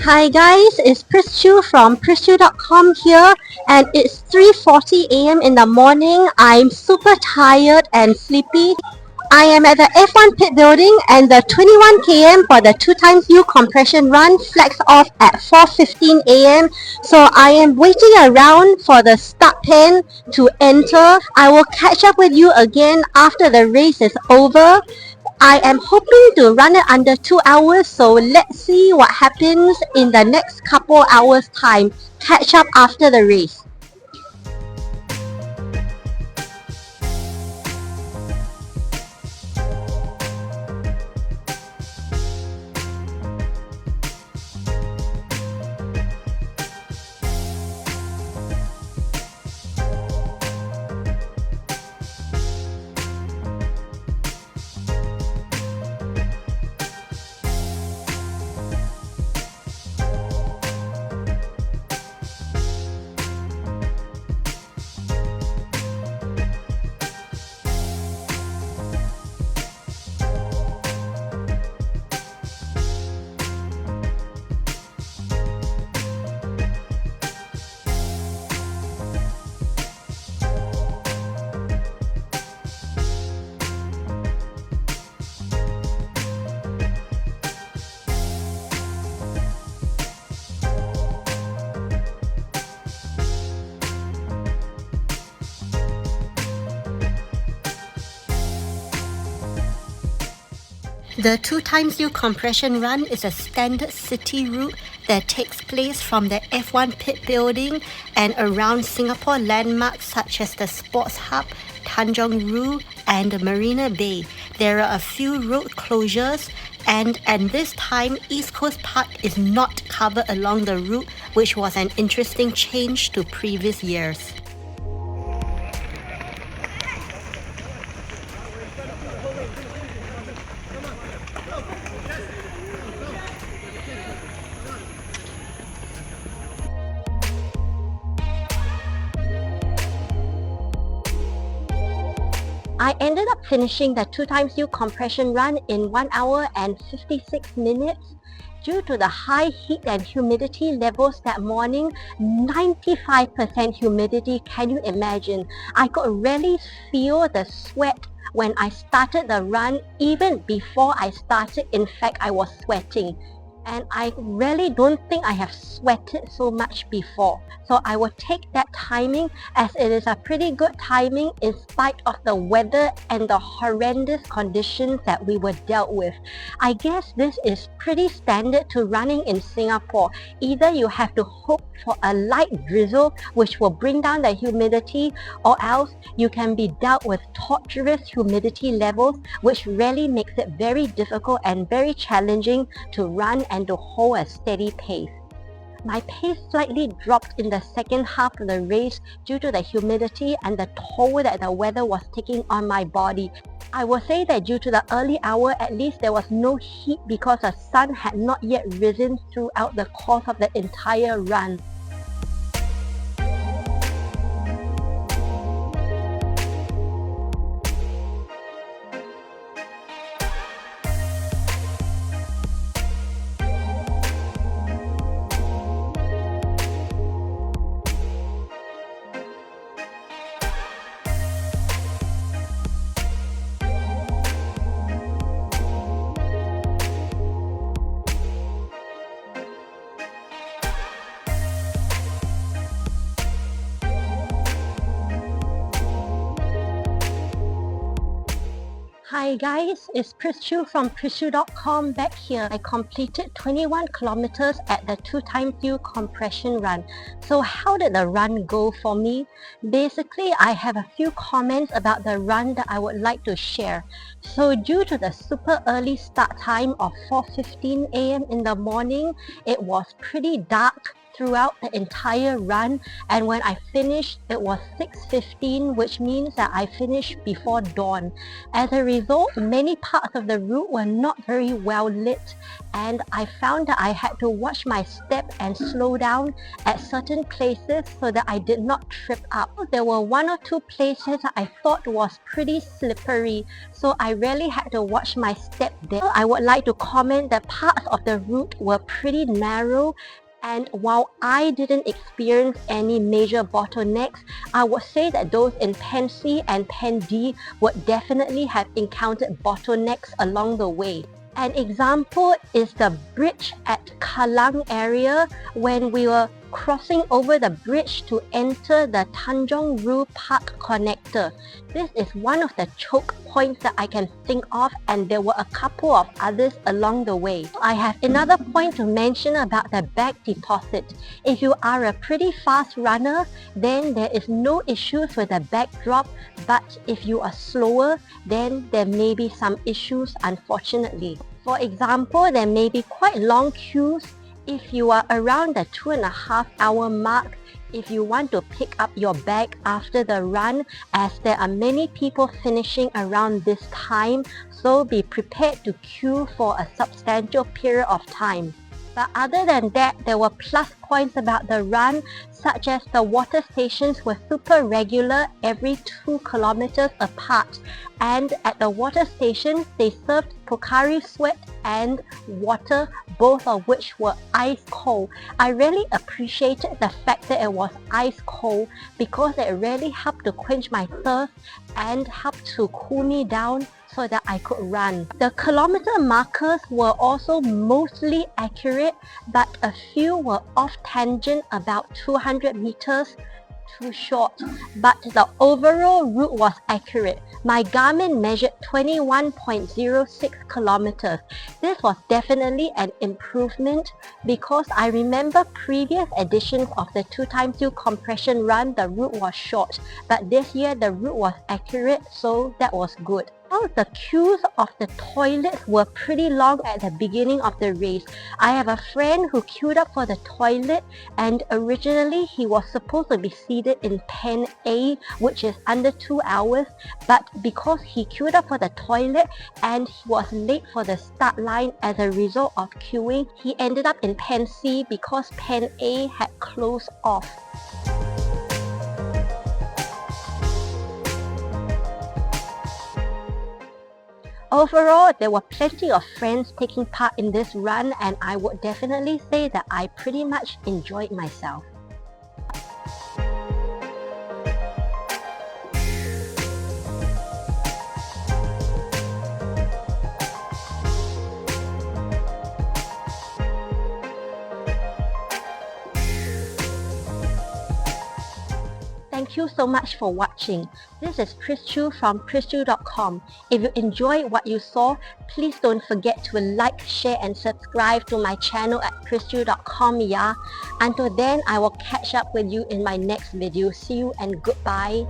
Hi guys, it's Prischu from Prischu.com here, and it's 3:40 a.m. in the morning. I'm super tired and sleepy. I am at the F1 pit building, and the 21 km for the 2 times U compression run flags off at 4:15 a.m. So I am waiting around for the start pen to enter. I will catch up with you again after the race is over. I am hoping to run it under 2 hours, so let's see what happens in the next couple hours time. Catch up after the race. The 2 times U compression run is a standard city route that takes place from the F1 pit building and around Singapore landmarks such as the Sports Hub, Tanjong Rhu and Marina Bay. There are a few road closures, and at this time East Coast Park is not covered along the route, which was an interesting change to previous years. I ended up finishing the 2 times U compression run in 1 hour and 56 minutes. Due to the high heat and humidity levels that morning, 95% humidity, can you imagine? I could really feel the sweat when I started the run. Even before I started, in fact, I was sweating. And I really don't think I have sweated so much before. So I will take that timing as it is a pretty good timing in spite of the weather and the horrendous conditions that we were dealt with. I guess this is pretty standard to running in Singapore. Either you have to hope for a light drizzle which will bring down the humidity, or else you can be dealt with torturous humidity levels, which really makes it very difficult and very challenging to run and to hold a steady pace. My pace slightly dropped in the second half of the race due to the humidity and the toll that the weather was taking on my body. I will say that due to the early hour, at least there was no heat because the sun had not yet risen throughout the course of the entire run. Hi guys, it's Prischu from Prischu.com back here. I completed 21 kilometers at the 2 times U compression run. So how did the run go for me? Basically, I have a few comments about the run that I would like to share. So due to the super early start time of 4:15 a.m. in the morning, it was pretty dark throughout the entire run, and when I finished it was 6:15, which means that I finished before dawn. As a result, many parts of the route were not very well lit, and I found that I had to watch my step and slow down at certain places so that I did not trip up. There were one or two places that I thought was pretty slippery, so I really had to watch my step there. I would like to comment that parts of the route were pretty narrow, and while I didn't experience any major bottlenecks, I would say that those in Pen C and Pen D would definitely have encountered bottlenecks along the way. An example is the bridge at Kallang area when we were crossing over the bridge to enter the Tanjong Rhu Park connector. This is one of the choke points that I can think of, and there were a couple of others along the way. I have another point to mention about the bag deposit. If you are a pretty fast runner, then there is no issues with the bag drop, but if you are slower, then there may be some issues, unfortunately. For example, there may be quite long queues if you are around the 2.5 hour mark if you want to pick up your bag after the run, as there are many people finishing around this time, so be prepared to queue for a substantial period of time. But other than that, there were plus points about the run, such as the water stations were super regular every 2 kilometers apart, and at the water stations they served Pocari Sweat and water, both of which were ice cold. I really appreciated the fact that it was ice cold because it really helped to quench my thirst and helped to cool me down so that I could run. The kilometer markers were also mostly accurate, but a few were off tangent about 200 meters too short, but the overall route was accurate. My Garmin measured 21.06 kilometers. This was definitely an improvement because I remember previous editions of the 2x2 compression run, the route was short, but this year the route was accurate, so that was good. The queues of the toilets were pretty long at the beginning of the race. I have a friend who queued up for the toilet, and originally he was supposed to be seated in Pen A, which is under 2 hours, but because he queued up for the toilet and he was late for the start line as a result of queuing, he ended up in Pen C because Pen A had closed off. Overall, there were plenty of friends taking part in this run, and I would definitely say that I pretty much enjoyed myself. Thank you so much for watching. This is Chris Chu from chrischu.com. If you enjoyed what you saw, please don't forget to like, share and subscribe to my channel at chrischu.com. Yeah. Until then, I will catch up with you in my next video. See you and goodbye.